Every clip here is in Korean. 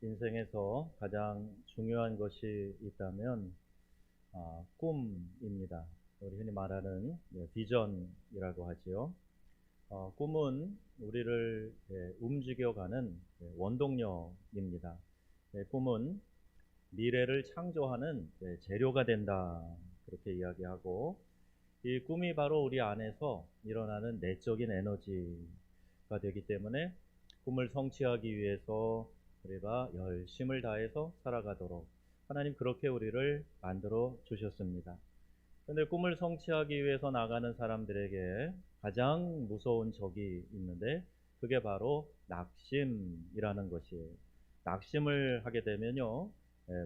인생에서 가장 중요한 것이 있다면 꿈입니다. 우리 흔히 말하는 비전이라고 하지요. 꿈은 우리를 움직여가는 원동력입니다. 꿈은 미래를 창조하는 재료가 된다, 그렇게 이야기하고, 이 꿈이 바로 우리 안에서 일어나는 내적인 에너지가 되기 때문에 꿈을 성취하기 위해서 우리가 열심을 다해서 살아가도록 하나님 그렇게 우리를 만들어 주셨습니다. 그런데 꿈을 성취하기 위해서 나가는 사람들에게 가장 무서운 적이 있는데, 그게 바로 낙심이라는 것이에요. 낙심을 하게 되면요,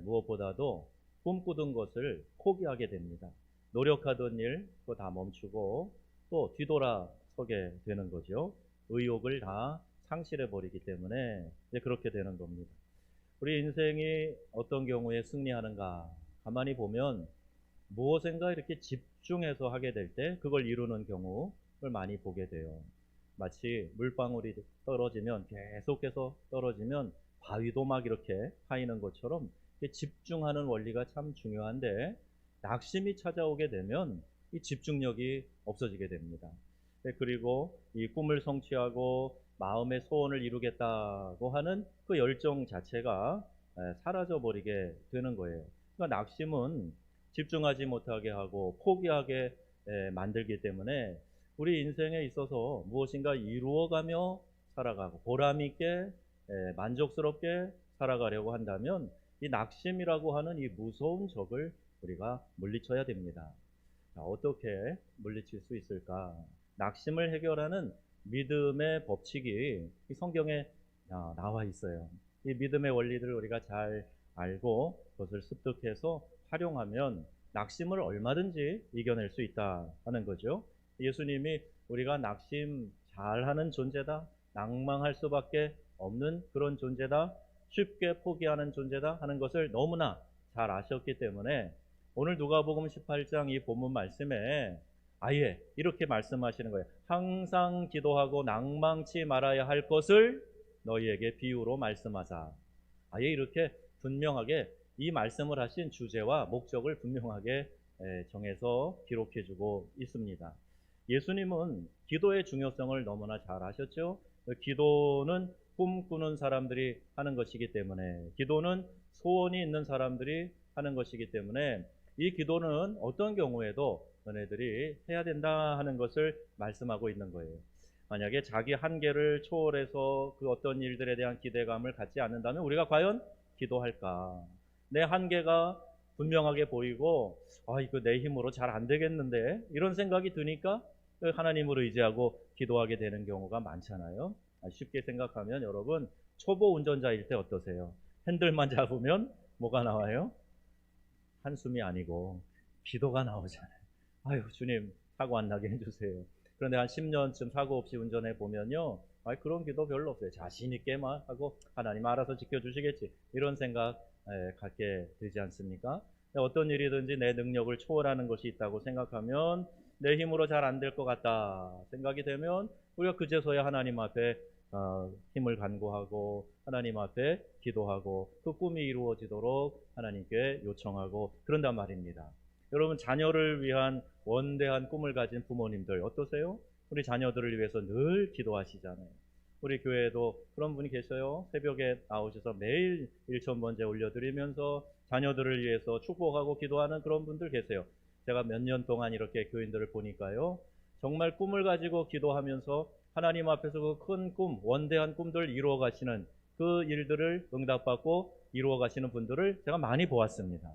무엇보다도 꿈꾸던 것을 포기하게 됩니다. 노력하던 일 그거 다 멈추고 또 뒤돌아서게 되는 거죠. 의욕을 다 상실해 버리기 때문에 이제 그렇게 되는 겁니다. 우리 인생이 어떤 경우에 승리하는가 가만히 보면 무엇인가 이렇게 집중해서 하게 될 때 그걸 이루는 경우를 많이 보게 돼요. 마치 물방울이 떨어지면 계속해서 떨어지면 바위도 막 이렇게 파이는 것처럼 집중하는 원리가 참 중요한데, 낙심이 찾아오게 되면 이 집중력이 없어지게 됩니다. 그리고 이 꿈을 성취하고 마음의 소원을 이루겠다고 하는 그 열정 자체가 사라져 버리게 되는 거예요. 그러니까 낙심은 집중하지 못하게 하고 포기하게 만들기 때문에 우리 인생에 있어서 무엇인가 이루어가며 살아가고 보람 있게 만족스럽게 살아가려고 한다면 이 낙심이라고 하는 이 무서운 적을 우리가 물리쳐야 됩니다. 자, 어떻게 물리칠 수 있을까? 낙심을 해결하는 믿음의 법칙이 이 성경에 나와 있어요. 이 믿음의 원리들을 우리가 잘 알고 그것을 습득해서 활용하면 낙심을 얼마든지 이겨낼 수 있다 하는 거죠. 예수님이 우리가 낙심 잘하는 존재다, 낭망할 수밖에 없는 그런 존재다, 쉽게 포기하는 존재다 하는 것을 너무나 잘 아셨기 때문에 오늘 누가복음 18장 이 본문 말씀에 아예 이렇게 말씀하시는 거예요. 항상 기도하고 낭망치 말아야 할 것을 너희에게 비유로 말씀하자. 아예 이렇게 분명하게 이 말씀을 하신 주제와 목적을 분명하게 정해서 기록해주고 있습니다. 예수님은 기도의 중요성을 너무나 잘 아셨죠. 기도는 꿈꾸는 사람들이 하는 것이기 때문에, 기도는 소원이 있는 사람들이 하는 것이기 때문에 이 기도는 어떤 경우에도 너네들이 해야 된다 하는 것을 말씀하고 있는 거예요. 만약에 자기 한계를 초월해서 그 어떤 일들에 대한 기대감을 갖지 않는다면 우리가 과연 기도할까? 내 한계가 분명하게 보이고 이거 내 힘으로 잘 안 되겠는데 이런 생각이 드니까 하나님으로 의지하고 기도하게 되는 경우가 많잖아요. 쉽게 생각하면 여러분, 초보 운전자일 때 어떠세요? 핸들만 잡으면 뭐가 나와요? 한숨이 아니고 기도가 나오잖아요. 아유, 주님 사고 안 나게 해주세요. 그런데 한 10년쯤 사고 없이 운전해 보면요, 그런 기도 별로 없어요. 자신 있게만 하고 하나님 알아서 지켜주시겠지, 이런 생각 갖게 되지 않습니까? 어떤 일이든지 내 능력을 초월하는 것이 있다고 생각하면 내 힘으로 잘 안 될 것 같다 생각이 되면 우리가 그제서야 하나님 앞에 힘을 간구하고 하나님 앞에 기도하고 그 꿈이 이루어지도록 하나님께 요청하고 그런단 말입니다. 여러분, 자녀를 위한 원대한 꿈을 가진 부모님들 어떠세요? 우리 자녀들을 위해서 늘 기도하시잖아요. 우리 교회에도 그런 분이 계셔요. 새벽에 나오셔서 매일 일천번제 올려드리면서 자녀들을 위해서 축복하고 기도하는 그런 분들 계세요. 제가 몇 년 동안 이렇게 교인들을 보니까요, 정말 꿈을 가지고 기도하면서 하나님 앞에서 그 큰 꿈, 원대한 꿈들을 이루어 가시는 그 일들을 응답받고 이루어 가시는 분들을 제가 많이 보았습니다.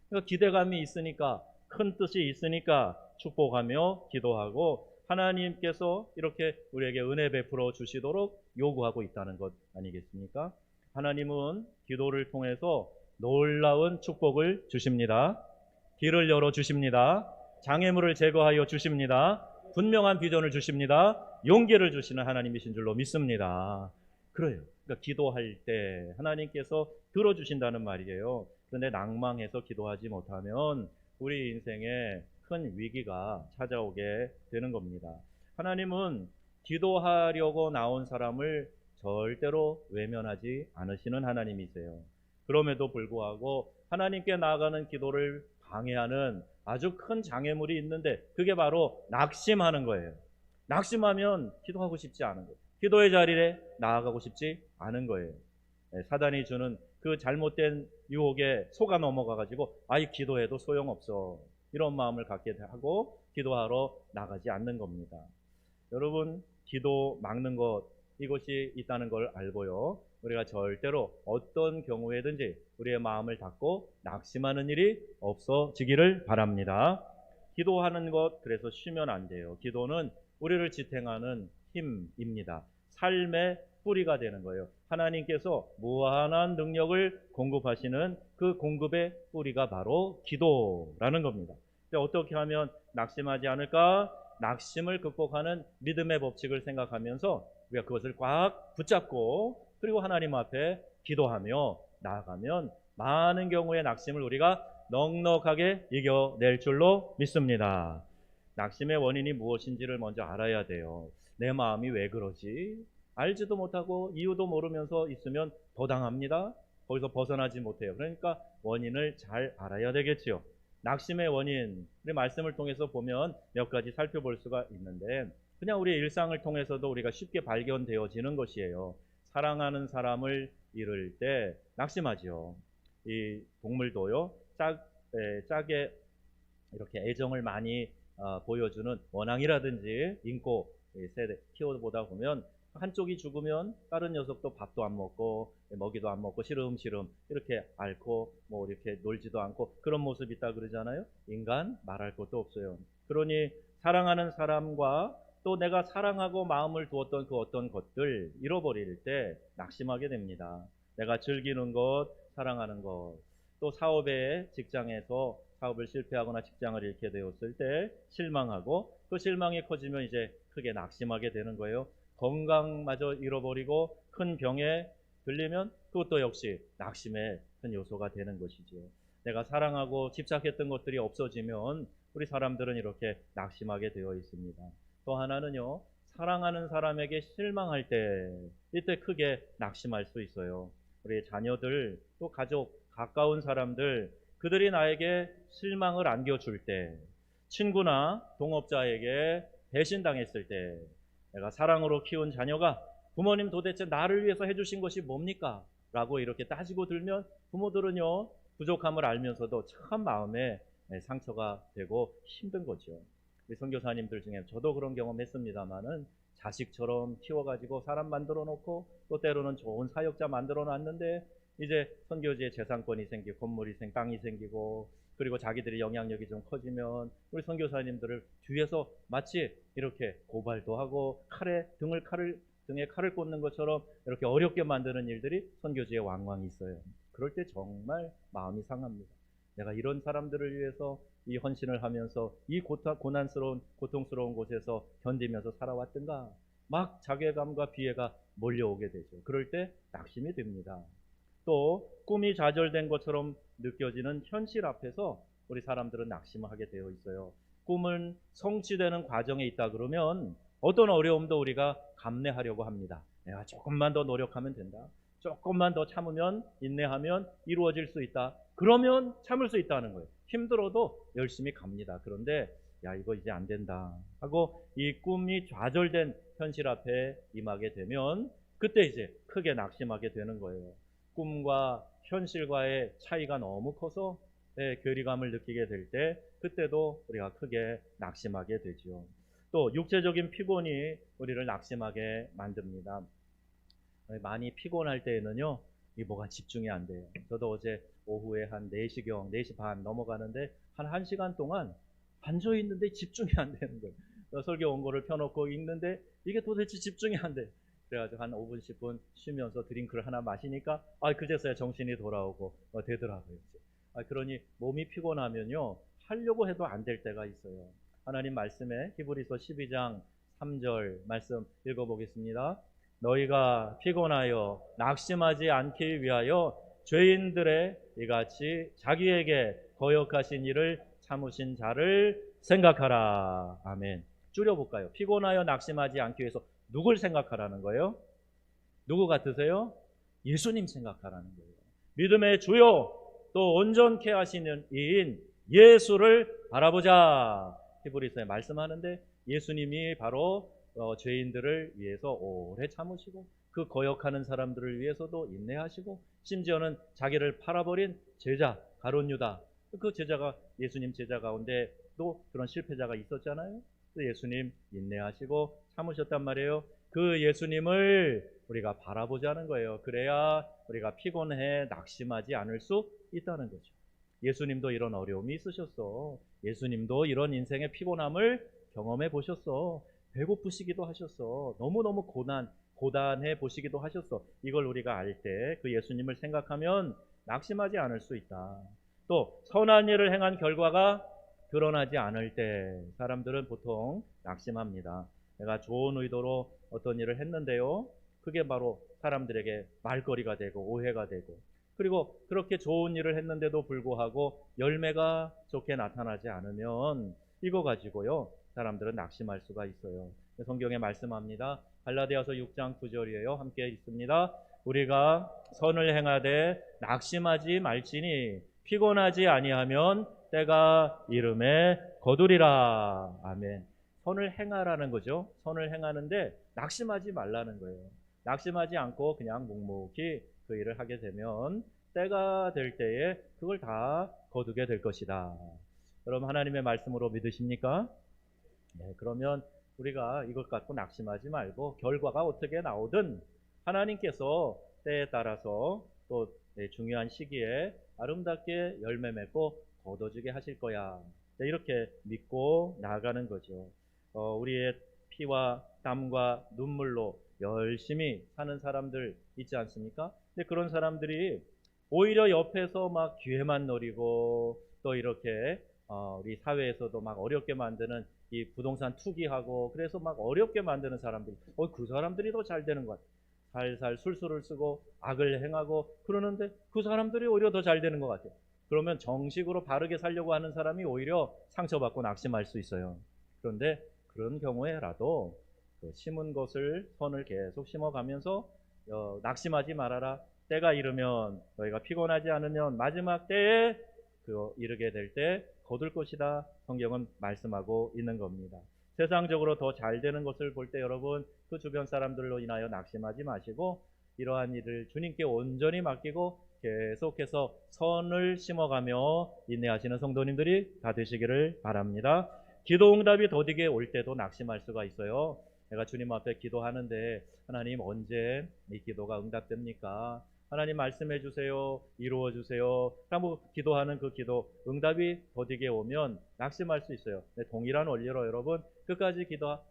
그러니까 기대감이 있으니까, 큰 뜻이 있으니까 축복하며 기도하고 하나님께서 이렇게 우리에게 은혜 베풀어 주시도록 요구하고 있다는 것 아니겠습니까? 하나님은 기도를 통해서 놀라운 축복을 주십니다. 길을 열어 주십니다. 장애물을 제거하여 주십니다. 분명한 비전을 주십니다. 용기를 주시는 하나님이신 줄로 믿습니다. 그래요. 그러니까 기도할 때 하나님께서 들어주신다는 말이에요. 그런데 낭망해서 기도하지 못하면 우리 인생에 큰 위기가 찾아오게 되는 겁니다. 하나님은 기도하려고 나온 사람을 절대로 외면하지 않으시는 하나님이세요. 그럼에도 불구하고 하나님께 나아가는 기도를 방해하는 아주 큰 장애물이 있는데 그게 바로 낙심하는 거예요. 낙심하면 기도하고 싶지 않은 거예요. 기도의 자리에 나아가고 싶지 않은 거예요. 사단이 주는 그 잘못된 유혹에 속아 넘어가가지고 아이 기도해도 소용없어 이런 마음을 갖게 하고 기도하러 나가지 않는 겁니다. 여러분 기도 막는 것 이것이 있다는 걸 알고요. 우리가 절대로 어떤 경우에든지 우리의 마음을 닫고 낙심하는 일이 없어지기를 바랍니다. 기도하는 것 그래서 쉬면 안 돼요. 기도는 우리를 지탱하는 힘입니다. 삶의 뿌리가 되는 거예요. 하나님께서 무한한 능력을 공급하시는 그 공급의 뿌리가 바로 기도라는 겁니다. 어떻게 하면 낙심하지 않을까? 낙심을 극복하는 믿음의 법칙을 생각하면서 우리가 그것을 꽉 붙잡고 그리고 하나님 앞에 기도하며 나아가면 많은 경우의 낙심을 우리가 넉넉하게 이겨낼 줄로 믿습니다. 낙심의 원인이 무엇인지를 먼저 알아야 돼요. 내 마음이 왜 그러지? 알지도 못하고 이유도 모르면서 있으면 더 당합니다. 거기서 벗어나지 못해요. 그러니까 원인을 잘 알아야 되겠지요. 낙심의 원인, 우리 말씀을 통해서 보면 몇 가지 살펴볼 수가 있는데 그냥 우리 일상을 통해서도 우리가 쉽게 발견되어지는 것이에요. 사랑하는 사람을 잃을 때 낙심하지요. 이 동물도요. 짝에 이렇게 애정을 많이 보여주는 원앙이라든지 인고 세대 키워보다 보면 한쪽이 죽으면 다른 녀석도 밥도 안 먹고 먹이도 안 먹고 시름시름 이렇게 앓고 뭐 이렇게 놀지도 않고 그런 모습이 있다 그러잖아요. 인간 말할 것도 없어요. 그러니 사랑하는 사람과 또 내가 사랑하고 마음을 두었던 그 어떤 것들 잃어버릴 때 낙심하게 됩니다. 내가 즐기는 것, 사랑하는 것, 또 사업에 직장에서 사업을 실패하거나 직장을 잃게 되었을 때 실망하고 그 실망이 커지면 이제 크게 낙심하게 되는 거예요. 건강마저 잃어버리고 큰 병에 들리면 그것도 역시 낙심의 큰 요소가 되는 것이죠. 내가 사랑하고 집착했던 것들이 없어지면 우리 사람들은 이렇게 낙심하게 되어 있습니다. 또 하나는요, 사랑하는 사람에게 실망할 때 이때 크게 낙심할 수 있어요. 우리 자녀들 또 가족 가까운 사람들 그들이 나에게 실망을 안겨줄 때 친구나 동업자에게 배신당했을 때 내가 사랑으로 키운 자녀가 부모님 도대체 나를 위해서 해주신 것이 뭡니까? 라고 이렇게 따지고 들면 부모들은요 부족함을 알면서도 참 마음에 상처가 되고 힘든 거죠. 우리 선교사님들 중에 저도 그런 경험했습니다마는 자식처럼 키워가지고 사람 만들어 놓고 또 때로는 좋은 사역자 만들어 놨는데 이제 선교지에 재산권이 생기고 건물이 땅이 생기고 그리고 자기들이 영향력이 좀 커지면 우리 선교사님들을 뒤에서 마치 이렇게 고발도 하고 등에 칼을 꽂는 것처럼 이렇게 어렵게 만드는 일들이 선교지에 왕왕 있어요. 그럴 때 정말 마음이 상합니다. 내가 이런 사람들을 위해서 이 헌신을 하면서 이 고통스러운 곳에서 견디면서 살아왔던가 막 자괴감과 비애가 몰려오게 되죠. 그럴 때 낙심이 됩니다. 또 꿈이 좌절된 것처럼 느껴지는 현실 앞에서 우리 사람들은 낙심하게 되어 있어요. 꿈은 성취되는 과정에 있다 그러면 어떤 어려움도 우리가 감내하려고 합니다. 내가 조금만 더 노력하면 된다. 조금만 더 참으면 인내하면 이루어질 수 있다. 그러면 참을 수 있다는 거예요. 힘들어도 열심히 갑니다. 그런데 야 이거 이제 안 된다 하고 이 꿈이 좌절된 현실 앞에 임하게 되면 그때 이제 크게 낙심하게 되는 거예요. 꿈과 현실과의 차이가 너무 커서 괴리감을 느끼게 될 때 그때도 우리가 크게 낙심하게 되죠. 또 육체적인 피곤이 우리를 낙심하게 만듭니다. 많이 피곤할 때에는요 이 뭐가 집중이 안 돼요. 저도 어제 오후에 한 4시경 4시 반 넘어가는데 한 1시간 동안 앉아 있는데 집중이 안 되는 거예요. 설교 원고를 펴놓고 읽는데 이게 도대체 집중이 안 돼. 그래가지고 한 5분 10분 쉬면서 드링크를 하나 마시니까 그제서야 정신이 돌아오고 되더라고요. 그러니 몸이 피곤하면요 하려고 해도 안 될 때가 있어요. 하나님 말씀에 히브리서 12장 3절 말씀 읽어보겠습니다. 너희가 피곤하여 낙심하지 않기 위하여 죄인들의 이같이 자기에게 거역하신 일을 참으신 자를 생각하라. 아멘. 줄여볼까요? 피곤하여 낙심하지 않기 위해서 누굴 생각하라는 거예요? 누구 같으세요? 예수님 생각하라는 거예요. 믿음의 주요 또 온전케 하시는 이인 예수를 바라보자. 히브리서에 말씀하는데 예수님이 바로 죄인들을 위해서 오래 참으시고 그 거역하는 사람들을 위해서도 인내하시고 심지어는 자기를 팔아버린 제자 가룟 유다, 그 제자가 예수님 제자 가운데도 그런 실패자가 있었잖아요. 예수님 인내하시고 참으셨단 말이에요. 그 예수님을 우리가 바라보자는 거예요. 그래야 우리가 피곤해 낙심하지 않을 수 있다는 거죠. 예수님도 이런 어려움이 있으셨어. 예수님도 이런 인생의 피곤함을 경험해 보셨어. 배고프시기도 하셨어. 너무너무 고단해 보시기도 하셨어. 이걸 우리가 알 때 그 예수님을 생각하면 낙심하지 않을 수 있다. 또 선한 일을 행한 결과가 드러나지 않을 때 사람들은 보통 낙심합니다. 내가 좋은 의도로 어떤 일을 했는데요, 그게 바로 사람들에게 말거리가 되고 오해가 되고, 그리고 그렇게 좋은 일을 했는데도 불구하고 열매가 좋게 나타나지 않으면 이거 가지고요 사람들은 낙심할 수가 있어요. 성경에 말씀합니다. 갈라디아서 6장 9절이에요. 함께 읽습니다. 우리가 선을 행하되 낙심하지 말지니 피곤하지 아니하면 때가 이름에 거두리라. 아멘. 선을 행하라는 거죠. 선을 행하는데 낙심하지 말라는 거예요. 낙심하지 않고 그냥 묵묵히 그 일을 하게 되면 때가 될 때에 그걸 다 거두게 될 것이다. 여러분 하나님의 말씀으로 믿으십니까? 네, 그러면 우리가 이것 갖고 낙심하지 말고 결과가 어떻게 나오든 하나님께서 때에 따라서 또 중요한 시기에 아름답게 열매 맺고 거둬주게 하실 거야. 이렇게 믿고 나아가는 거죠. 우리의 피와 땀과 눈물로 열심히 사는 사람들 있지 않습니까? 근데 그런 사람들이 오히려 옆에서 막 기회만 노리고 또 이렇게 우리 사회에서도 막 어렵게 만드는 이 부동산 투기하고 그래서 막 어렵게 만드는 사람들이 그 사람들이 더 잘 되는 것 같아요. 살살 술수를 쓰고 악을 행하고 그러는데 그 사람들이 오히려 더 잘 되는 것 같아요. 그러면 정식으로 바르게 살려고 하는 사람이 오히려 상처받고 낙심할 수 있어요. 그런데 그런 경우에라도 심은 것을 선을 계속 심어가면서 낙심하지 말아라. 때가 이르면 너희가 피곤하지 않으면 마지막 때에 이르게 될 때 거둘 것이다. 성경은 말씀하고 있는 겁니다. 세상적으로 더 잘 되는 것을 볼 때 여러분 그 주변 사람들로 인하여 낙심하지 마시고 이러한 일을 주님께 온전히 맡기고 계속해서 선을 심어가며 인내하시는 성도님들이 다 되시기를 바랍니다. 기도 응답이 더디게 올 때도 낙심할 수가 있어요. 내가 주님 앞에 기도하는데 하나님 언제 이 기도가 응답됩니까? 하나님 말씀해 주세요. 이루어 주세요. 라고 기도하는 그 기도 응답이 더디게 오면 낙심할 수 있어요. 동일한 원리로 여러분 끝까지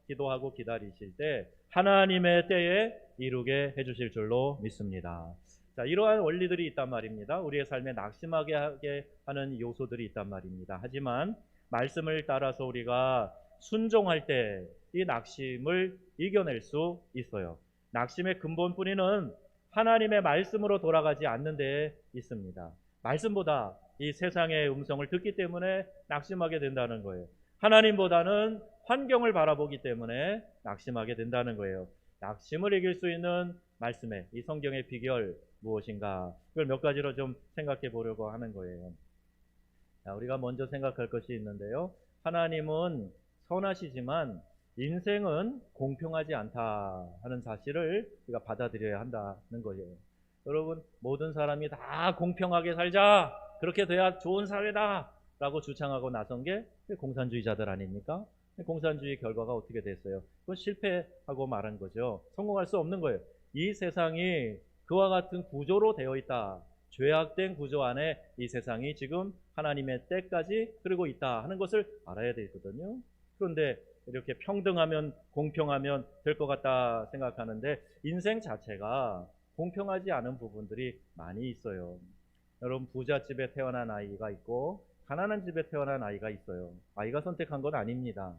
기도하고 기다리실 때 하나님의 때에 이루게 해주실 줄로 믿습니다. 자, 이러한 원리들이 있단 말입니다. 우리의 삶에 낙심하게 하게 하는 요소들이 있단 말입니다. 하지만 말씀을 따라서 우리가 순종할 때 이 낙심을 이겨낼 수 있어요. 낙심의 근본 뿌리는 하나님의 말씀으로 돌아가지 않는 데 있습니다. 말씀보다 이 세상의 음성을 듣기 때문에 낙심하게 된다는 거예요. 하나님보다는 환경을 바라보기 때문에 낙심하게 된다는 거예요. 낙심을 이길 수 있는 말씀의 이 성경의 비결 무엇인가? 그걸 몇 가지로 좀 생각해 보려고 하는 거예요. 자, 우리가 먼저 생각할 것이 있는데요. 하나님은 선하시지만 인생은 공평하지 않다 하는 사실을 우리가 받아들여야 한다는 거예요. 여러분 모든 사람이 다 공평하게 살자, 그렇게 돼야 좋은 사회다 라고 주창하고 나선 게 공산주의자들 아닙니까? 공산주의 결과가 어떻게 됐어요? 그건 실패하고 말한 거죠. 성공할 수 없는 거예요. 이 세상이 그와 같은 구조로 되어 있다. 죄악된 구조 안에 이 세상이 지금 하나님의 때까지 흐르고 있다 하는 것을 알아야 되거든요. 그런데 이렇게 평등하면 공평하면 될 것 같다 생각하는데 인생 자체가 공평하지 않은 부분들이 많이 있어요. 여러분 부잣집에 태어난 아이가 있고 가난한 집에 태어난 아이가 있어요. 아이가 선택한 건 아닙니다.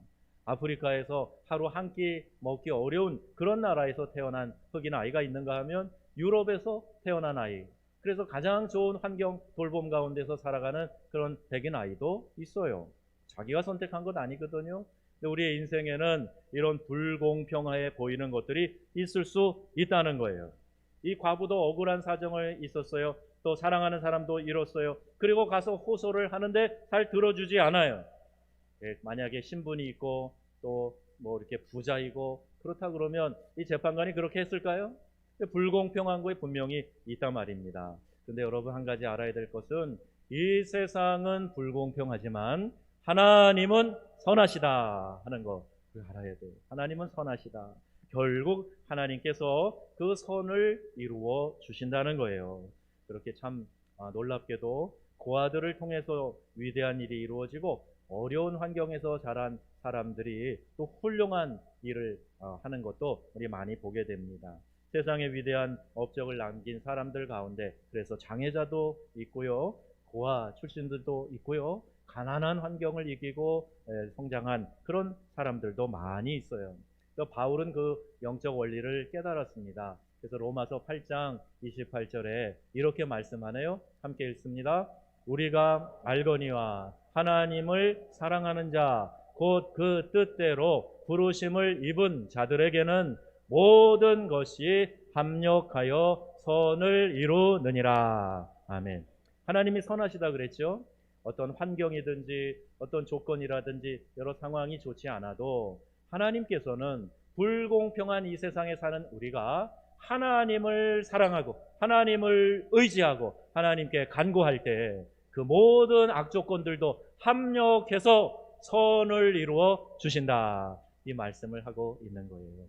아프리카에서 하루 한 끼 먹기 어려운 그런 나라에서 태어난 흑인 아이가 있는가 하면 유럽에서 태어난 아이, 그래서 가장 좋은 환경 돌봄 가운데서 살아가는 그런 백인 아이도 있어요. 자기가 선택한 건 아니거든요. 우리의 인생에는 이런 불공평해 보이는 것들이 있을 수 있다는 거예요. 이 과부도 억울한 사정을 있었어요. 또 사랑하는 사람도 잃었어요. 그리고 가서 호소를 하는데 잘 들어주지 않아요. 만약에 신분이 있고 또 뭐 이렇게 부자이고 그렇다 그러면 이 재판관이 그렇게 했을까요? 불공평한 거에 분명히 있단 말입니다. 근데 여러분 한 가지 알아야 될 것은 이 세상은 불공평하지만 하나님은 선하시다 하는 거 알아야 돼요. 하나님은 선하시다. 결국 하나님께서 그 선을 이루어 주신다는 거예요. 그렇게 참 놀랍게도 고아들을 통해서 위대한 일이 이루어지고 어려운 환경에서 자란 사람들이 또 훌륭한 일을 하는 것도 우리 많이 보게 됩니다. 세상에 위대한 업적을 남긴 사람들 가운데 그래서 장애자도 있고요, 고아 출신들도 있고요, 가난한 환경을 이기고 성장한 그런 사람들도 많이 있어요. 또 바울은 그 영적 원리를 깨달았습니다. 그래서 로마서 8장 28절에 이렇게 말씀하네요. 함께 읽습니다. 우리가 알거니와 하나님을 사랑하는 자 곧 그 뜻대로 부르심을 입은 자들에게는 모든 것이 합력하여 선을 이루느니라. 아멘. 하나님이 선하시다 그랬죠. 어떤 환경이든지 어떤 조건이라든지 여러 상황이 좋지 않아도 하나님께서는 불공평한 이 세상에 사는 우리가 하나님을 사랑하고 하나님을 의지하고 하나님께 간구할 때 그 모든 악조건들도 합력해서 선을 이루어 주신다. 이 말씀을 하고 있는 거예요.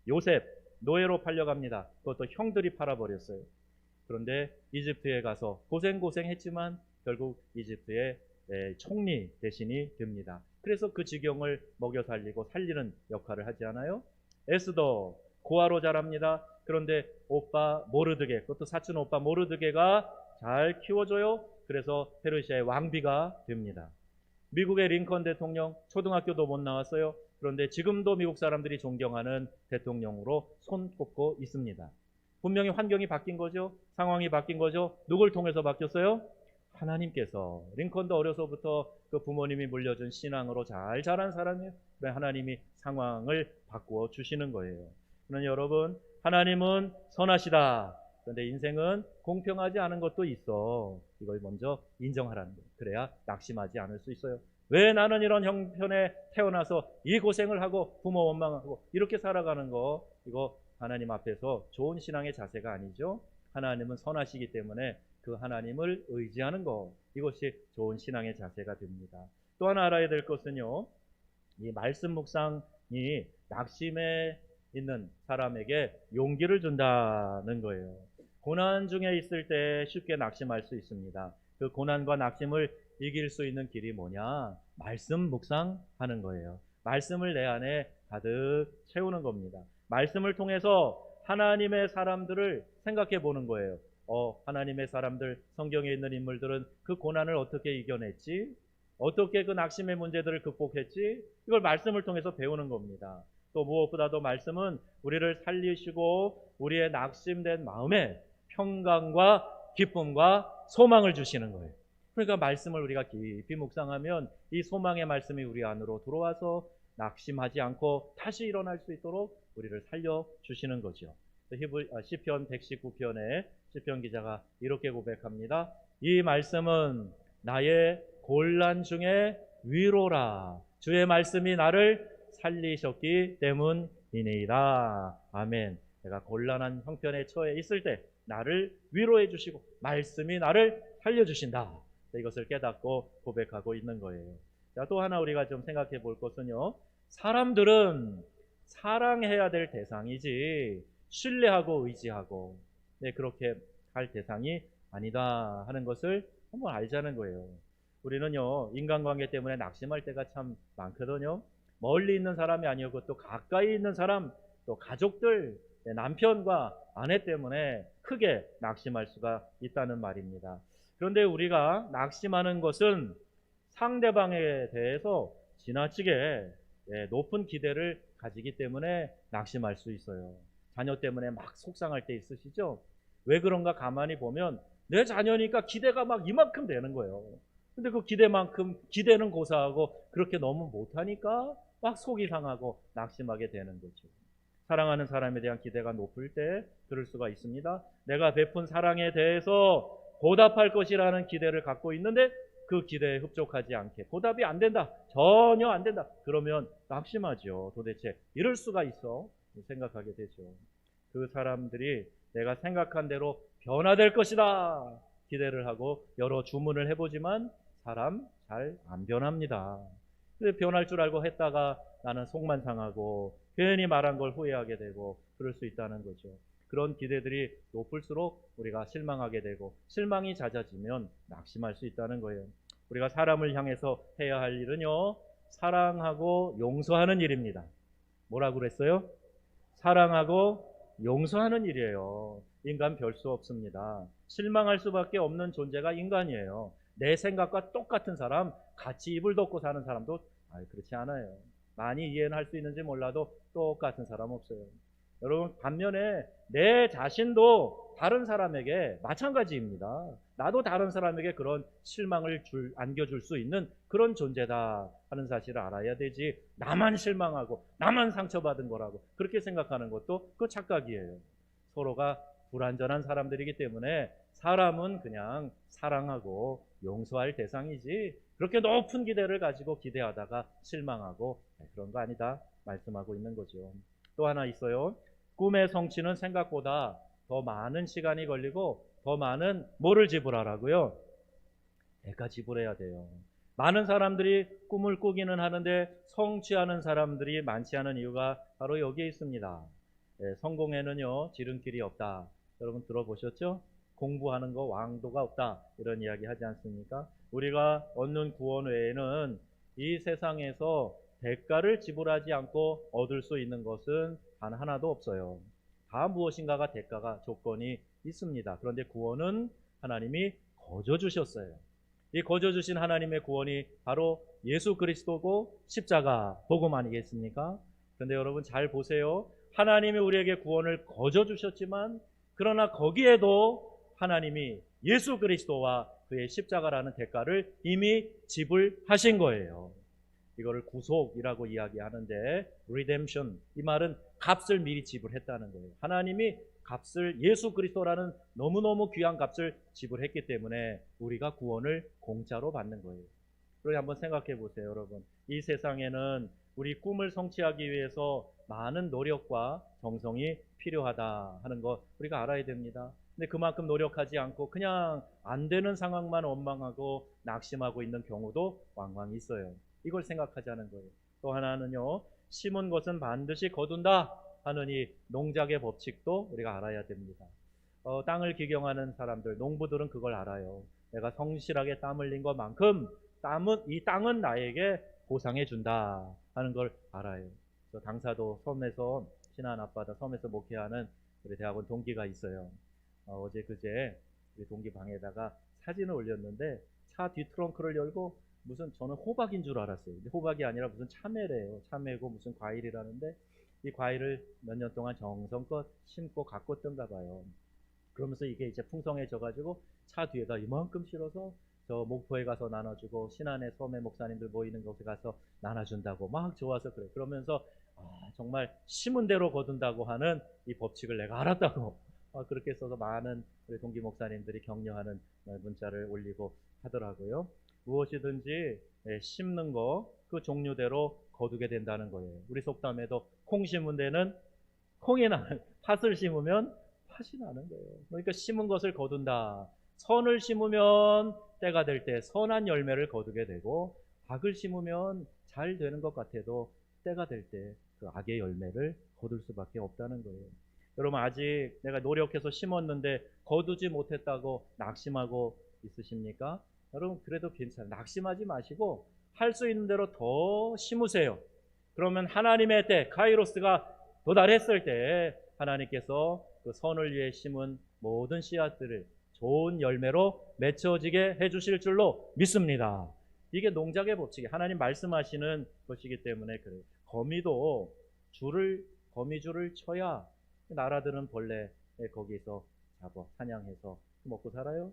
요셉 노예로 팔려갑니다. 그것도 형들이 팔아버렸어요. 그런데 이집트에 가서 고생했지만 결국 이집트의 총리 대신이 됩니다. 그래서 그 지경을 먹여 살리고 살리는 역할을 하지 않아요? 에스더 고아로 자랍니다. 그런데 오빠 모르드게, 그것도 사촌 오빠 모르드게가 잘 키워줘요. 그래서 페르시아의 왕비가 됩니다. 미국의 링컨 대통령 초등학교도 못 나왔어요. 그런데 지금도 미국 사람들이 존경하는 대통령으로 손꼽고 있습니다. 분명히 환경이 바뀐 거죠. 상황이 바뀐 거죠. 누굴 통해서 바뀌었어요? 하나님께서. 링컨도 어려서부터 그 부모님이 물려준 신앙으로 잘 자란 사람이에요. 그래 하나님이 상황을 바꾸어 주시는 거예요. 그러나 여러분, 하나님은 선하시다. 그런데 인생은 공평하지 않은 것도 있어. 이걸 먼저 인정하라는 거예요. 그래야 낙심하지 않을 수 있어요. 왜 나는 이런 형편에 태어나서 이 고생을 하고 부모 원망하고 이렇게 살아가는 거, 이거 하나님 앞에서 좋은 신앙의 자세가 아니죠. 하나님은 선하시기 때문에 그 하나님을 의지하는 것, 이것이 좋은 신앙의 자세가 됩니다. 또 하나 알아야 될 것은요, 이 말씀 묵상이 낙심에 있는 사람에게 용기를 준다는 거예요. 고난 중에 있을 때 쉽게 낙심할 수 있습니다. 그 고난과 낙심을 이길 수 있는 길이 뭐냐? 말씀 묵상하는 거예요. 말씀을 내 안에 가득 채우는 겁니다. 말씀을 통해서 하나님의 사람들을 생각해 보는 거예요. 하나님의 사람들, 성경에 있는 인물들은 그 고난을 어떻게 이겨냈지? 어떻게 그 낙심의 문제들을 극복했지? 이걸 말씀을 통해서 배우는 겁니다. 또 무엇보다도 말씀은 우리를 살리시고 우리의 낙심된 마음에 평강과 기쁨과 소망을 주시는 거예요. 그러니까 말씀을 우리가 깊이 묵상하면 이 소망의 말씀이 우리 안으로 들어와서 낙심하지 않고 다시 일어날 수 있도록 우리를 살려주시는 거죠. 시편 119편에 시편 기자가 이렇게 고백합니다. 이 말씀은 나의 곤란 중에 위로라. 주의 말씀이 나를 살리셨기 때문이니이다. 아멘. 내가 곤란한 형편에 처해 있을 때 나를 위로해 주시고 말씀이 나를 살려주신다. 이것을 깨닫고 고백하고 있는 거예요. 자, 또 하나 우리가 좀 생각해 볼 것은요, 사람들은 사랑해야 될 대상이지 신뢰하고 의지하고 그렇게 할 대상이 아니다 하는 것을 한번 알자는 거예요. 우리는요, 인간관계 때문에 낙심할 때가 참 많거든요. 멀리 있는 사람이 아니고 또 가까이 있는 사람, 또 가족들, 남편과 아내 때문에 크게 낙심할 수가 있다는 말입니다. 그런데 우리가 낙심하는 것은 상대방에 대해서 지나치게 높은 기대를 가지기 때문에 낙심할 수 있어요. 자녀 때문에 막 속상할 때 있으시죠? 왜 그런가 가만히 보면 내 자녀니까 기대가 막 이만큼 되는 거예요. 근데 그 기대만큼 기대는 고사하고 그렇게 너무 못하니까 막 속이 상하고 낙심하게 되는 거죠. 사랑하는 사람에 대한 기대가 높을 때 그럴 수가 있습니다. 내가 베푼 사랑에 대해서 보답할 것이라는 기대를 갖고 있는데 그 기대에 흡족하지 않게 보답이 안 된다. 전혀 안 된다. 그러면 낙심하죠. 도대체 이럴 수가 있어? 생각하게 되죠. 그 사람들이 내가 생각한 대로 변화될 것이다. 기대를 하고 여러 주문을 해보지만 사람 잘 안 변합니다. 근데 변할 줄 알고 했다가 나는 속만 상하고 괜히 말한 걸 후회하게 되고 그럴 수 있다는 거죠. 그런 기대들이 높을수록 우리가 실망하게 되고 실망이 잦아지면 낙심할 수 있다는 거예요. 우리가 사람을 향해서 해야 할 일은요, 사랑하고 용서하는 일입니다. 뭐라고 그랬어요? 사랑하고 용서하는 일이에요. 인간 별 수 없습니다. 실망할 수밖에 없는 존재가 인간이에요. 내 생각과 똑같은 사람, 같이 이불 덮고 사는 사람도 그렇지 않아요. 많이 이해는 할 수 있는지 몰라도 똑같은 사람 없어요. 여러분, 반면에 내 자신도 다른 사람에게 마찬가지입니다. 나도 다른 사람에게 그런 실망을 안겨줄 수 있는 그런 존재다 하는 사실을 알아야 되지, 나만 실망하고 나만 상처받은 거라고 그렇게 생각하는 것도 그 착각이에요. 서로가 불완전한 사람들이기 때문에 사람은 그냥 사랑하고 용서할 대상이지 그렇게 높은 기대를 가지고 기대하다가 실망하고 그런 거 아니다 말씀하고 있는 거죠. 또 하나 있어요. 꿈의 성취는 생각보다 더 많은 시간이 걸리고 더 많은 뭐를 지불하라고요? 대가 지불해야 돼요. 많은 사람들이 꿈을 꾸기는 하는데 성취하는 사람들이 많지 않은 이유가 바로 여기에 있습니다. 성공에는요, 지름길이 없다. 여러분 들어보셨죠? 공부하는 거 왕도가 없다. 이런 이야기 하지 않습니까? 우리가 얻는 구원 외에는 이 세상에서 대가를 지불하지 않고 얻을 수 있는 것은 단 하나도 없어요. 다 무엇인가가 대가가 조건이 있습니다. 그런데 구원은 하나님이 거저 주셨어요. 이 거저 주신 하나님의 구원이 바로 예수 그리스도고 십자가 복음 아니겠습니까? 그런데 여러분 잘 보세요. 하나님이 우리에게 구원을 거저 주셨지만 그러나 거기에도 하나님이 예수 그리스도와 그의 십자가라는 대가를 이미 지불하신 거예요. 이거를 구속이라고 이야기하는데 redemption, 이 말은 값을 미리 지불했다는 거예요. 하나님이 값을, 예수 그리스도라는 너무너무 귀한 값을 지불했기 때문에 우리가 구원을 공짜로 받는 거예요. 그러니 한번 생각해 보세요, 여러분. 이 세상에는 우리 꿈을 성취하기 위해서 많은 노력과 정성이 필요하다 하는 거 우리가 알아야 됩니다. 근데 그만큼 노력하지 않고 그냥 안 되는 상황만 원망하고 낙심하고 있는 경우도 왕왕 있어요. 이걸 생각하자는 거예요. 또 하나는요, 심은 것은 반드시 거둔다 하는 이 농작의 법칙도 우리가 알아야 됩니다. 땅을 기경하는 사람들, 농부들은 그걸 알아요. 내가 성실하게 땀 흘린 것만큼 이 땅은 나에게 보상해 준다 하는 걸 알아요. 당사도 섬에서, 신안 앞바다 섬에서 목회하는 우리 대학원 동기가 있어요. 어제 그제 우리 동기 방에다가 사진을 올렸는데 차 뒤 트렁크를 열고 무슨, 저는 호박인 줄 알았어요. 근데 호박이 아니라 무슨 참외래요. 참외고 무슨 과일이라는데 이 과일을 몇 년 동안 정성껏 심고 가꿨던가 봐요. 그러면서 이게 이제 풍성해져가지고 차 뒤에다 이만큼 실어서 저 목포에 가서 나눠주고 신안의 섬에 목사님들 모이는 곳에 가서 나눠준다고 막 좋아서 그래. 그러면서 정말 심은 대로 거둔다고 하는 이 법칙을 내가 알았다고 그렇게 써서 많은 우리 동기 목사님들이 격려하는 문자를 올리고 하더라고요. 무엇이든지 심는 거 그 종류대로 거두게 된다는 거예요. 우리 속담에도 콩 심은 데는 콩이 나는, 팥을 심으면 팥이 나는 거예요. 그러니까 심은 것을 거둔다. 선을 심으면 때가 될 때 선한 열매를 거두게 되고, 악을 심으면 잘 되는 것 같아도 때가 될 때 그 악의 열매를 거둘 수밖에 없다는 거예요. 여러분, 아직 내가 노력해서 심었는데 거두지 못했다고 낙심하고 있으십니까? 여러분, 그래도 괜찮아요. 낙심하지 마시고 할 수 있는 대로 더 심으세요. 그러면 하나님의 때, 카이로스가 도달했을 때 하나님께서 그 선을 위해 심은 모든 씨앗들을 좋은 열매로 맺혀지게 해주실 줄로 믿습니다. 이게 농작의 법칙이 하나님 말씀하시는 것이기 때문에 그래요. 거미줄을 쳐야 나라들은 벌레 거기서 잡아 사냥해서 먹고 살아요.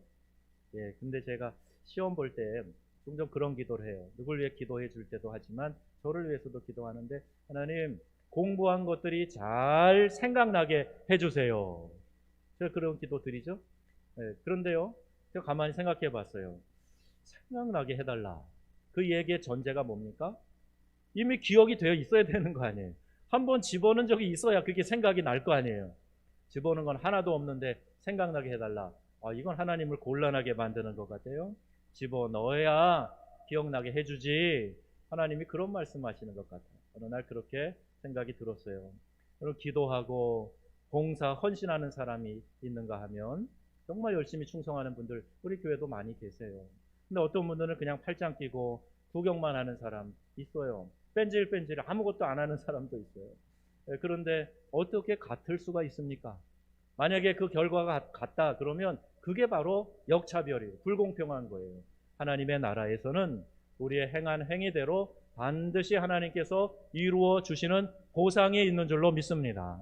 근데 제가 시험 볼 때 종종 그런 기도를 해요. 누굴 위해 기도해 줄 때도 하지만 저를 위해서도 기도하는데, 하나님, 공부한 것들이 잘 생각나게 해주세요. 제가 그런 기도 드리죠. 네, 그런데요, 제가 가만히 생각해 봤어요. 생각나게 해달라. 그 얘기의 전제가 뭡니까? 이미 기억이 되어 있어야 되는 거 아니에요. 한번 집어넣은 적이 있어야 그게 생각이 날 거 아니에요. 집어넣은 건 하나도 없는데 생각나게 해달라. 이건 하나님을 곤란하게 만드는 것 같아요. 집어넣어야 기억나게 해주지. 하나님이 그런 말씀하시는 것 같아요. 어느 날 그렇게 생각이 들었어요. 여러분, 기도하고 봉사 헌신하는 사람이 있는가 하면 정말 열심히 충성하는 분들 우리 교회도 많이 계세요. 근데 어떤 분들은 그냥 팔짱 끼고 구경만 하는 사람 있어요. 뺀질뺀질 아무것도 안 하는 사람도 있어요. 그런데 어떻게 같을 수가 있습니까? 만약에 그 결과가 같다 그러면 그게 바로 역차별이에요. 불공평한 거예요. 하나님의 나라에서는 우리의 행한 행위대로 반드시 하나님께서 이루어 주시는 보상이 있는 줄로 믿습니다.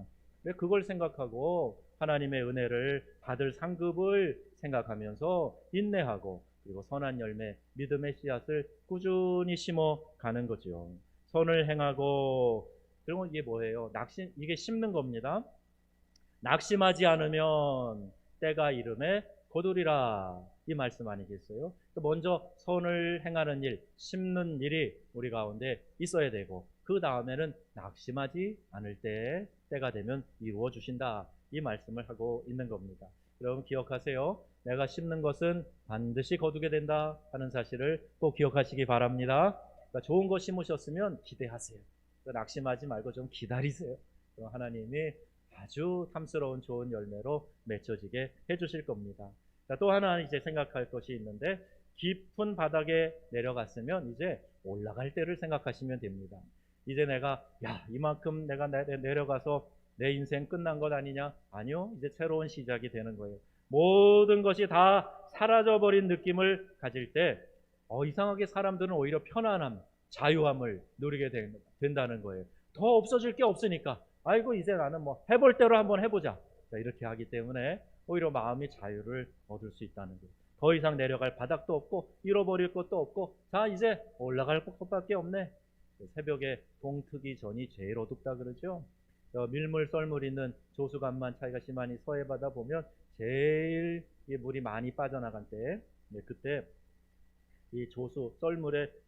그걸 생각하고 하나님의 은혜를 받을 상급을 생각하면서 인내하고 그리고 선한 열매, 믿음의 씨앗을 꾸준히 심어 가는 거죠. 선을 행하고, 그러면 이게 뭐예요? 이게 심는 겁니다. 낙심하지 않으면 때가 이름에 거두리라, 이 말씀 아니겠어요? 먼저 선을 행하는 일, 심는 일이 우리 가운데 있어야 되고 그 다음에는 낙심하지 않을 때가 되면 이루어 주신다, 이 말씀을 하고 있는 겁니다. 여러분 기억하세요. 내가 심는 것은 반드시 거두게 된다 하는 사실을 꼭 기억하시기 바랍니다. 그러니까 좋은 거 심으셨으면 기대하세요. 낙심하지 말고 좀 기다리세요. 그럼 하나님이 아주 탐스러운 좋은 열매로 맺혀지게 해주실 겁니다. 또 하나 이제 생각할 것이 있는데, 깊은 바닥에 내려갔으면 이제 올라갈 때를 생각하시면 됩니다. 이제 내가 이만큼 내가 내려가서 내 인생 끝난 것 아니냐? 아니요, 이제 새로운 시작이 되는 거예요. 모든 것이 다 사라져버린 느낌을 가질 때 이상하게 사람들은 오히려 편안함, 자유함을 누리게 된다는 거예요. 더 없어질 게 없으니까 아이고 이제 나는 뭐 해볼 대로 한번 해보자, 이렇게 하기 때문에 오히려 마음이 자유를 얻을 수 있다는 거예요. 더 이상 내려갈 바닥도 없고 잃어버릴 것도 없고 자 이제 올라갈 것밖에 없네. 새벽에 동 트기 전이 제일 어둡다 그러죠. 밀물 썰물 있는 조수간만 차이가 심하니 서해 바다 보면 제일 물이 많이 빠져나간 때, 그때 이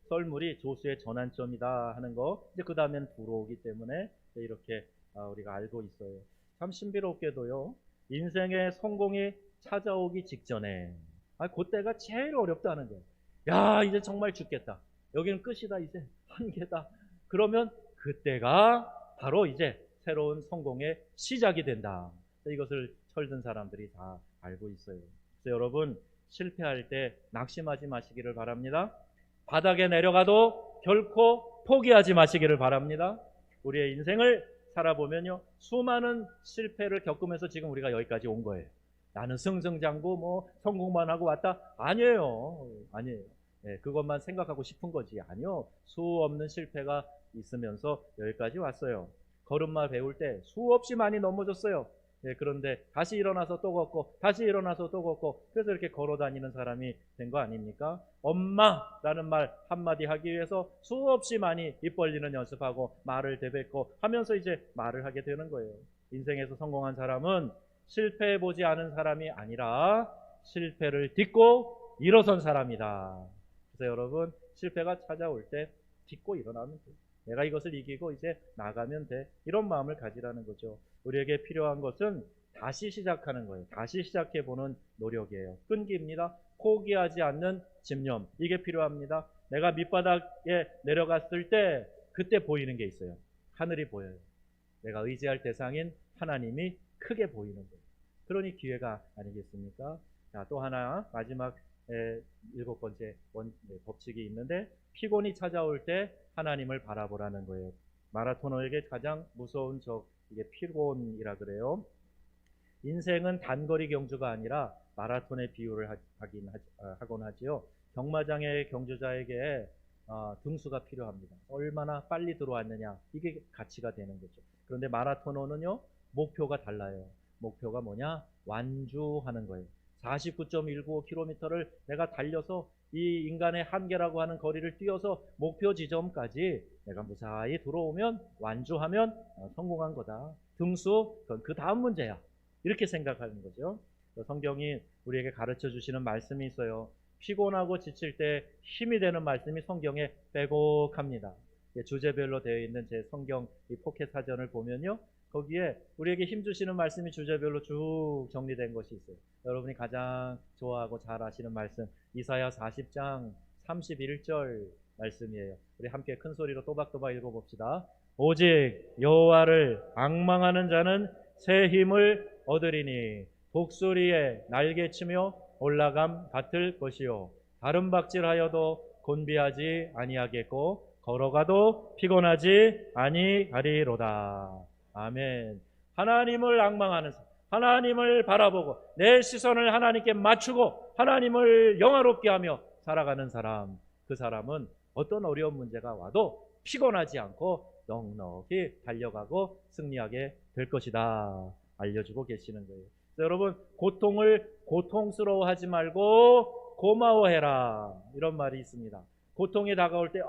썰물이 조수의 전환점이다 하는 거, 이제 그 다음엔 들어오기 때문에 이렇게 우리가 알고 있어요. 참 신비롭게도요, 인생의 성공이 찾아오기 직전에 그때가 제일 어렵다는 거예요. 야 이제 정말 죽겠다, 여기는 끝이다, 이제 한계다, 그러면 그때가 바로 이제 새로운 성공의 시작이 된다. 이것을 철든 사람들이 다 알고 있어요. 그래서 여러분 실패할 때 낙심하지 마시기를 바랍니다. 바닥에 내려가도 결코 포기하지 마시기를 바랍니다. 우리의 인생을 살아보면요, 수많은 실패를 겪으면서 지금 우리가 여기까지 온 거예요. 나는 승승장구 성공만 하고 왔다? 아니에요. 그것만 생각하고 싶은 거지. 아니요. 수 없는 실패가 있으면서 여기까지 왔어요. 걸음마 배울 때 수없이 많이 넘어졌어요. 그런데 다시 일어나서 또 걷고 다시 일어나서 또 걷고, 그래서 이렇게 걸어 다니는 사람이 된 거 아닙니까? 엄마라는 말 한마디 하기 위해서 수없이 많이 입 벌리는 연습하고 말을 되뱉고 하면서 이제 말을 하게 되는 거예요. 인생에서 성공한 사람은 실패해보지 않은 사람이 아니라 실패를 딛고 일어선 사람이다. 그래서 여러분 실패가 찾아올 때 딛고 일어나면 돼요. 내가 이것을 이기고 이제 나가면 돼, 이런 마음을 가지라는 거죠. 우리에게 필요한 것은 다시 시작하는 거예요. 다시 시작해보는 노력이에요. 끈기입니다. 포기하지 않는 집념, 이게 필요합니다. 내가 밑바닥에 내려갔을 때 그때 보이는 게 있어요. 하늘이 보여요. 내가 의지할 대상인 하나님이 크게 보이는 거예요. 그러니 기회가 아니겠습니까? 자, 또 하나 마지막 7번째 법칙이 있는데, 피곤이 찾아올 때 하나님을 바라보라는 거예요. 마라토너에게 가장 무서운 이게 피곤이라 그래요. 인생은 단거리 경주가 아니라 마라톤의 비유를 하곤 하지요. 경마장의 경주자에게 등수가 필요합니다. 얼마나 빨리 들어왔느냐, 이게 가치가 되는 거죠. 그런데 마라토너는요, 목표가 달라요. 목표가 뭐냐? 완주하는 거예요. 49.195km를 내가 달려서 이 인간의 한계라고 하는 거리를 뛰어서 목표 지점까지 내가 무사히 들어오면, 완주하면 성공한 거다. 등수, 그건 그 다음 문제야. 이렇게 생각하는 거죠. 성경이 우리에게 가르쳐 주시는 말씀이 있어요. 피곤하고 지칠 때 힘이 되는 말씀이 성경에 빼곡합니다. 주제별로 되어 있는 제 성경 이 포켓 사전을 보면요, 거기에 우리에게 힘 주시는 말씀이 주제별로 쭉 정리된 것이 있어요. 여러분이 가장 좋아하고 잘 아시는 말씀, 이사야 40장 31절 말씀이에요. 우리 함께 큰 소리로 또박또박 읽어봅시다. 오직 여호와를 앙망하는 자는 새 힘을 얻으리니 독수리의 날개치며 올라감 같을 것이요, 다른 박질하여도 곤비하지 아니하겠고 걸어가도 피곤하지 아니하리로다. 아멘. 하나님을 앙망하는 사람, 하나님을 바라보고 내 시선을 하나님께 맞추고 하나님을 영화롭게 하며 살아가는 사람, 그 사람은 어떤 어려운 문제가 와도 피곤하지 않고 넉넉히 달려가고 승리하게 될 것이다 알려주고 계시는 거예요. 여러분, 고통을 고통스러워하지 말고 고마워해라, 이런 말이 있습니다. 고통이 다가올 때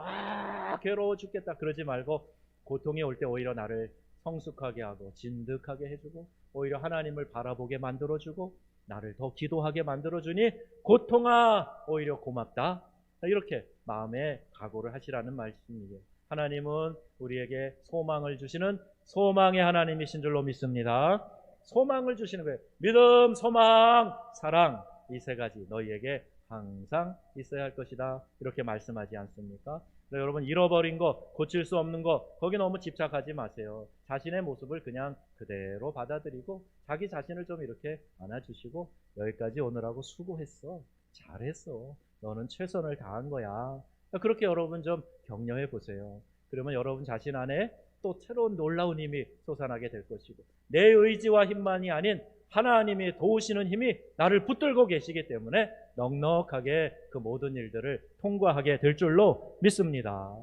괴로워 죽겠다 그러지 말고, 고통이 올 때 오히려 나를 성숙하게 하고 진득하게 해주고 오히려 하나님을 바라보게 만들어주고 나를 더 기도하게 만들어주니 고통아 오히려 고맙다, 이렇게 마음에 각오를 하시라는 말씀이에요. 하나님은 우리에게 소망을 주시는 소망의 하나님이신 줄로 믿습니다. 소망을 주시는 거예요. 믿음, 소망, 사랑, 이 세 가지 너희에게 항상 있어야 할 것이다, 이렇게 말씀하지 않습니까? 여러분, 잃어버린 거, 고칠 수 없는 거, 거기 너무 집착하지 마세요. 자신의 모습을 그냥 그대로 받아들이고 자기 자신을 좀 이렇게 안아주시고, 여기까지 오느라고 수고했어, 잘했어, 너는 최선을 다한 거야, 그렇게 여러분 좀 격려해 보세요. 그러면 여러분 자신 안에 또 새로운 놀라운 힘이 솟아나게 될 것이고, 내 의지와 힘만이 아닌 하나님이 도우시는 힘이 나를 붙들고 계시기 때문에 넉넉하게 그 모든 일들을 통과하게 될 줄로 믿습니다.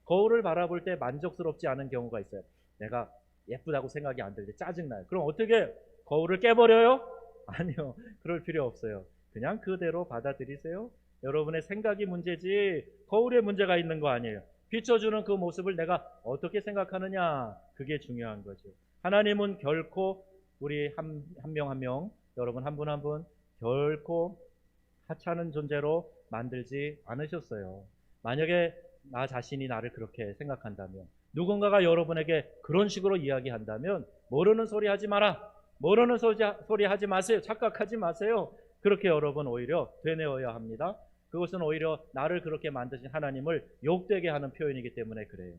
거울을 바라볼 때 만족스럽지 않은 경우가 있어요. 내가 예쁘다고 생각이 안 들 때 짜증나요. 그럼 어떻게, 거울을 깨버려요? 아니요, 그럴 필요 없어요. 그냥 그대로 받아들이세요. 여러분의 생각이 문제지 거울에 문제가 있는 거 아니에요. 비춰주는 그 모습을 내가 어떻게 생각하느냐, 그게 중요한 거죠. 하나님은 결코 우리 한 명 한 명, 여러분 한 분 한 분 결코 하찮은 존재로 만들지 않으셨어요. 만약에 나 자신이 나를 그렇게 생각한다면, 누군가가 여러분에게 그런 식으로 이야기한다면 모르는 소리 하지 마라, 모르는 소리 하지 마세요, 착각하지 마세요. 그렇게 여러분 오히려 되뇌어야 합니다. 그것은 오히려 나를 그렇게 만드신 하나님을 욕되게 하는 표현이기 때문에 그래요.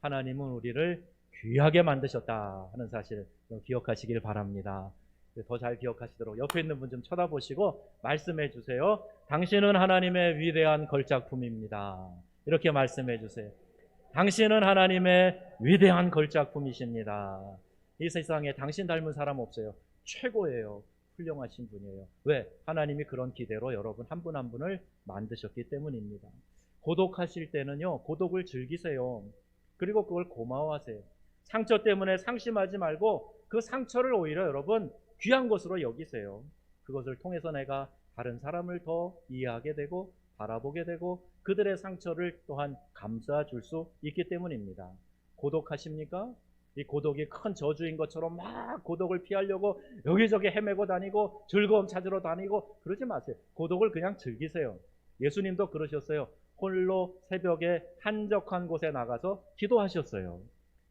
하나님은 우리를 귀하게 만드셨다 하는 사실을 기억하시길 바랍니다. 더 잘 기억하시도록 옆에 있는 분 좀 쳐다보시고 말씀해 주세요. 당신은 하나님의 위대한 걸작품입니다. 이렇게 말씀해 주세요. 당신은 하나님의 위대한 걸작품이십니다. 이 세상에 당신 닮은 사람 없어요. 최고예요. 훌륭하신 분이에요. 왜? 하나님이 그런 기대로 여러분 한 분 한 분을 만드셨기 때문입니다. 고독하실 때는요, 고독을 즐기세요. 그리고 그걸 고마워하세요. 상처 때문에 상심하지 말고 그 상처를 오히려 여러분 귀한 것으로 여기세요. 그것을 통해서 내가 다른 사람을 더 이해하게 되고 바라보게 되고 그들의 상처를 또한 감싸줄 수 있기 때문입니다. 고독하십니까? 이 고독이 큰 저주인 것처럼 막 고독을 피하려고 여기저기 헤매고 다니고 즐거움 찾으러 다니고 그러지 마세요. 고독을 그냥 즐기세요. 예수님도 그러셨어요. 홀로 새벽에 한적한 곳에 나가서 기도하셨어요.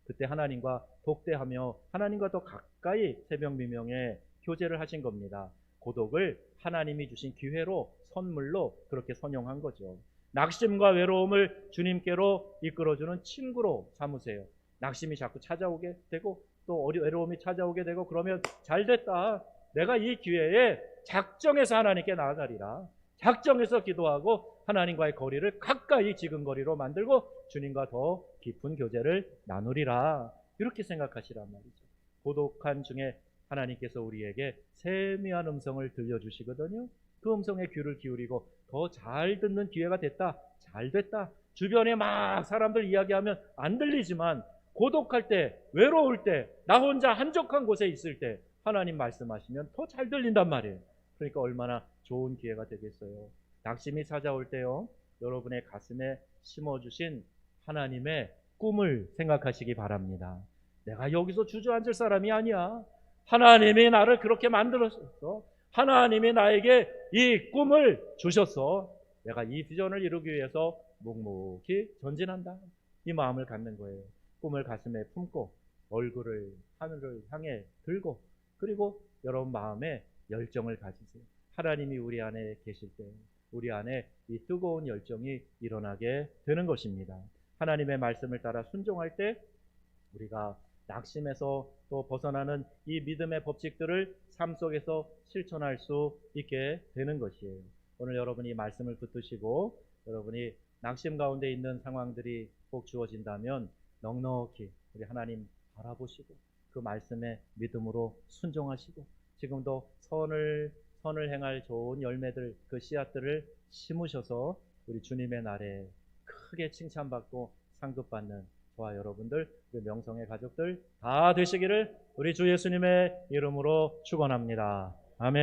그때 하나님과 독대하며 하나님과 더 가까이 새벽 미명에 교제를 하신 겁니다. 고독을 하나님이 주신 기회로, 선물로 그렇게 선용한 거죠. 낙심과 외로움을 주님께로 이끌어주는 친구로 삼으세요. 낙심이 자꾸 찾아오게 되고 또 외로움이 찾아오게 되고 그러면 잘됐다, 내가 이 기회에 작정해서 하나님께 나아가리라, 작정해서 기도하고 하나님과의 거리를 가까이 지근거리로 만들고 주님과 더 깊은 교제를 나누리라, 이렇게 생각하시란 말이죠. 고독한 중에 하나님께서 우리에게 세미한 음성을 들려주시거든요. 그 음성에 귀를 기울이고 더 잘 듣는 기회가 됐다, 잘 됐다. 주변에 막 사람들 이야기하면 안 들리지만 고독할 때, 외로울 때, 나 혼자 한적한 곳에 있을 때 하나님 말씀하시면 더 잘 들린단 말이에요. 그러니까 얼마나 좋은 기회가 되겠어요. 낙심이 찾아올 때요, 여러분의 가슴에 심어주신 하나님의 꿈을 생각하시기 바랍니다. 내가 여기서 주저앉을 사람이 아니야. 하나님이 나를 그렇게 만들었어. 하나님이 나에게 이 꿈을 주셨어. 내가 이 비전을 이루기 위해서 묵묵히 전진한다. 이 마음을 갖는 거예요. 꿈을 가슴에 품고 얼굴을 하늘을 향해 들고, 그리고 여러분 마음에 열정을 가지세요. 하나님이 우리 안에 계실 때 우리 안에 이 뜨거운 열정이 일어나게 되는 것입니다. 하나님의 말씀을 따라 순종할 때 우리가 낙심에서 또 벗어나는 이 믿음의 법칙들을 삶 속에서 실천할 수 있게 되는 것이에요. 오늘 여러분이 말씀을 붙드시고 여러분이 낙심 가운데 있는 상황들이 꼭 주어진다면 넉넉히 우리 하나님 바라보시고 그 말씀에 믿음으로 순종하시고 지금도 선을 행할 좋은 열매들, 그 씨앗들을 심으셔서 우리 주님의 날에 크게 칭찬받고 상급받는 저와 여러분들, 우리 명성의 가족들 다 되시기를 우리 주 예수님의 이름으로 축원합니다. 아멘.